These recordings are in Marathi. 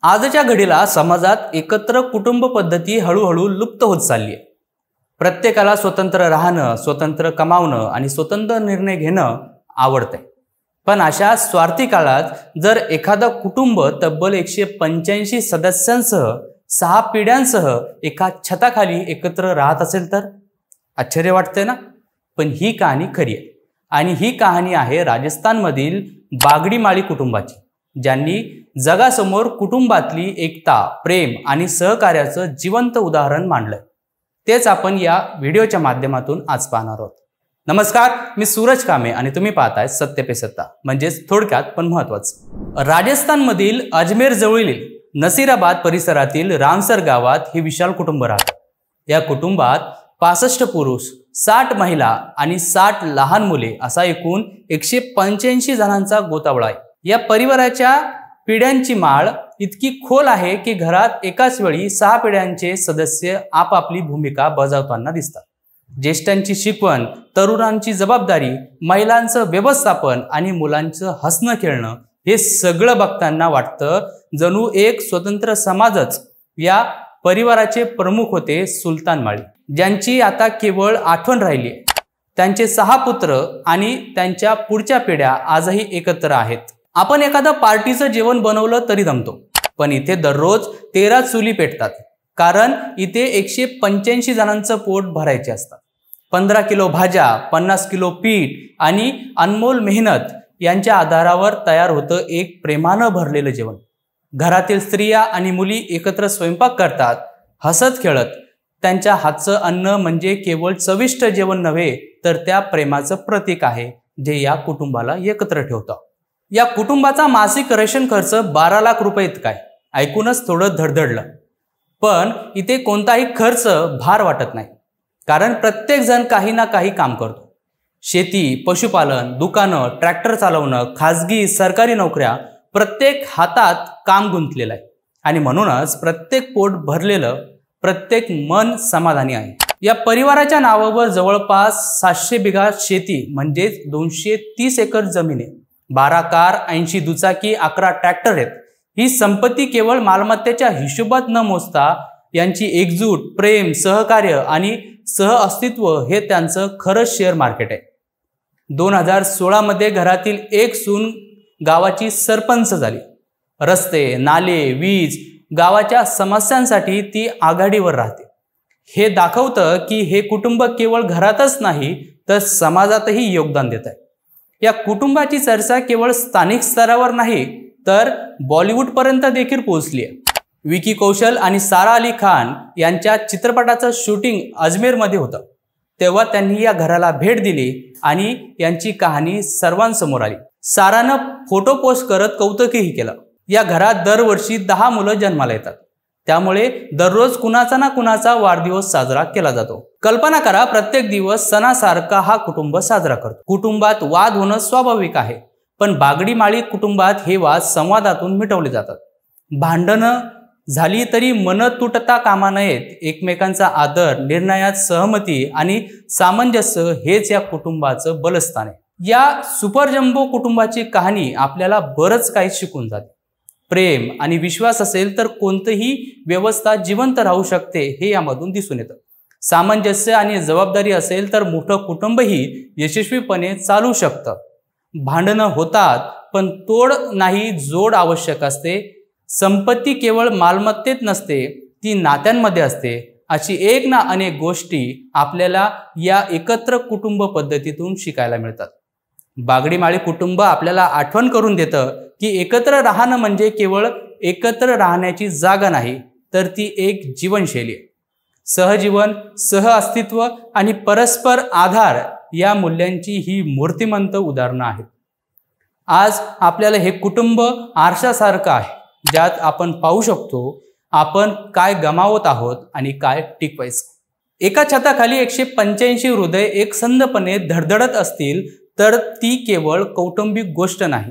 आजच्या घडीला समाजात एकत्र कुटुंब पद्धती हळूहळू लुप्त होत चालली आहे। प्रत्येकाला स्वतंत्र राहणं, स्वतंत्र कमावणं आणि स्वतंत्र निर्णय घेणं आवडतंय। पण अशा स्वार्थी काळात जर एखादं कुटुंब तब्बल 185 सदस्यांसह 6 पिढ्यांसह एका छताखाली एकत्र राहत असेल तर आश्चर्य वाटतंय ना। पण ही कहाणी खरी आहे आणि ही कहाणी आहे राजस्थानमधील बागडी माळी कुटुंबाची, ज्यांनी जगासमोर कुटुंबातली एकता, प्रेम आणि सहकार्याचं जिवंत उदाहरण मांडलंय। तेच आपण या व्हिडिओच्या माध्यमातून आज पाहणार आहोत। नमस्कार, मी सूरज कामे आणि तुम्ही पाहताय सत्य पे सत्ता, म्हणजेच थोडक्यात पण महत्त्वाचं। राजस्थानमधील अजमेर जवळील नसीराबाद परिसरातील रामसर गावात हे विशाल कुटुंब राहतं। या कुटुंबात 65 पुरुष, 60 महिला आणि 60 लहान मुले असा एकूण 185 जणांचा गोतावळा आहे। या परिवाराच्या पिढ्यांची माळ इतकी खोल आहे की घरात एकाच वेळी 6 पिढ्यांचे सदस्य आपापली भूमिका बजावताना दिसतात। ज्येष्ठांची शिकवण, तरुणांची जबाबदारी, महिलांचं व्यवस्थापन आणि मुलांचं हसणं खेळणं हे सगळं बघताना वाटतं जणू एक स्वतंत्र समाजच। या परिवाराचे प्रमुख होते सुलतान माळी, ज्यांची आता केवळ आठवण राहिली आहे। त्यांचे 6 पुत्र आणि त्यांच्या पुढच्या पिढ्या आजही एकत्र आहेत। आपण एखादं पार्टीचं जेवण बनवलं तरी जमतो, पण इथे दररोज 13 चुली पेटतात, कारण इथे 185 जणांचं पोट भरायचे असतात। 15 किलो भाज्या, 50 किलो पीठ आणि अनमोल मेहनत यांच्या आधारावर तयार होतं एक प्रेमानं भरलेलं जेवण। घरातील स्त्रिया आणि मुली एकत्र स्वयंपाक करतात, हसत खेळत। त्यांच्या हातचं अन्न म्हणजे केवळ चविष्ट जेवण नव्हे, तर त्या प्रेमाचं प्रतीक आहे जे या कुटुंबाला एकत्र ठेवतं। या कुटुंबाचा मासिक रेशन खर्च 12 लाख रुपये इतका आहे। ऐकूनच थोडं धडधडलं, पण इथे कोणताही खर्च भार वाटत नाही, कारण प्रत्येक जण काही ना काही काम करतो। शेती, पशुपालन, दुकानं, ट्रॅक्टर चालवणं, खाजगी सरकारी नोकऱ्या, प्रत्येक हातात काम गुंतलेलं आहे आणि म्हणूनच प्रत्येक पोट भरलेलं, प्रत्येक मन समाधानी आहे। या परिवाराच्या नावावर जवळपास 700 बिघा शेती म्हणजे 230 एकर जमीन आहे। 12 कार, 80 दुचाकी, 11 ट्रॅक्टर आहेत। ही संपत्ती केवळ मालमत्तेच्या हिशोबात न मोजता यांची एकजूट, प्रेम, सहकार्य आणि सहअस्तित्व हे त्यांचं खरं शेअर मार्केट आहे। 2016 मध्ये घरातील एक सून गावाची सरपंच झाली। रस्ते, नाले, वीज, गावाच्या समस्यांसाठी ती आघाडीवर राहते। हे दाखवतं की हे कुटुंब केवळ घरातच नाही तर समाजातही योगदान देत आहे। या कुटुंबाची चर्चा केवळ स्थानिक स्तरावर नाही तर बॉलिवूड पर्यंत देखील पोहोचली आहे। विकी कौशल आणि सारा अली खान यांच्या चित्रपटाचं शूटिंग अजमेरमध्ये होतं, तेव्हा त्यांनी या घराला भेट दिली आणि यांची कहाणी सर्वांसमोर आली। सारानं फोटो पोस्ट करत कौतुकही केलं। या घरात दरवर्षी 10 मुलं जन्माला येतात, त्यामुळे दररोज कुणाचा ना कुणाचा वाढदिवस साजरा केला जातो। कल्पना करा, प्रत्येक दिवस सणासारखा हा कुटुंब साजरा करतो। कुटुंबात वाद होणं स्वाभाविक आहे, पण बागडी माळी कुटुंबात हे वाद संवादातून मिटवले जातात। भांडणं झाली तरी मन तुटता कामा नयेत। एकमेकांचा आदर, निर्णयात सहमती आणि सामंजस्य हेच या कुटुंबाचं बलस्थान आहे। या सुपर जम्बो कुटुंबाची कहाणी आपल्याला बरंच काही शिकून जाते। प्रेम आणि विश्वास असेल तर कोणतीही व्यवस्था जिवंत राहू शकते हे यामधून दिसून येतं। सामंजस्य आणि जबाबदारी असेल तर मोठं कुटुंबही यशस्वीपणे चालू शकतं। भांडणं होतात, पण तोड नाही, जोड आवश्यक असते। संपत्ती केवळ मालमत्तेत नसते, ती नात्यांमध्ये असते। अशी एक ना अनेक गोष्टी आपल्याला या एकत्र कुटुंब पद्धतीतून शिकायला मिळतात। बागडी माळी कुटुंब आपल्याला आठवण करून देतं की एकत्र राहणं म्हणजे केवळ एकत्र राहण्याची जागा नाही, तर ती एक जीवनशैली आहे। सहजीवन, सहअस्तित्व आणि परस्पर आधार या मूल्यांची ही मूर्तिमंत उदाहरणं आहेत। आज आपल्याला हे कुटुंब आरशासारखं आहे, ज्यात आपण पाहू शकतो आपण काय गमावत आहोत आणि काय टिकवायचं। एका छताखाली 185 हृदय एकसंधपणे धडधडत असतील तर ती केवळ कौटुंबिक गोष्ट नाही,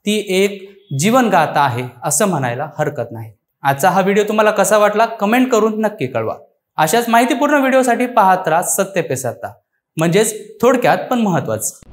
ती एक जीवनगाथा आहे असं म्हणायला हरकत नाही। आजचा हा व्हिडिओ तुम्हाला कसा वाटला कमेंट करून नक्की कळवा। अशाच माहितीपूर्ण व्हिडिओसाठी पाहत राहा सत्य पे सत्ता, म्हणजेच थोडक्यात पण महत्त्वाचं।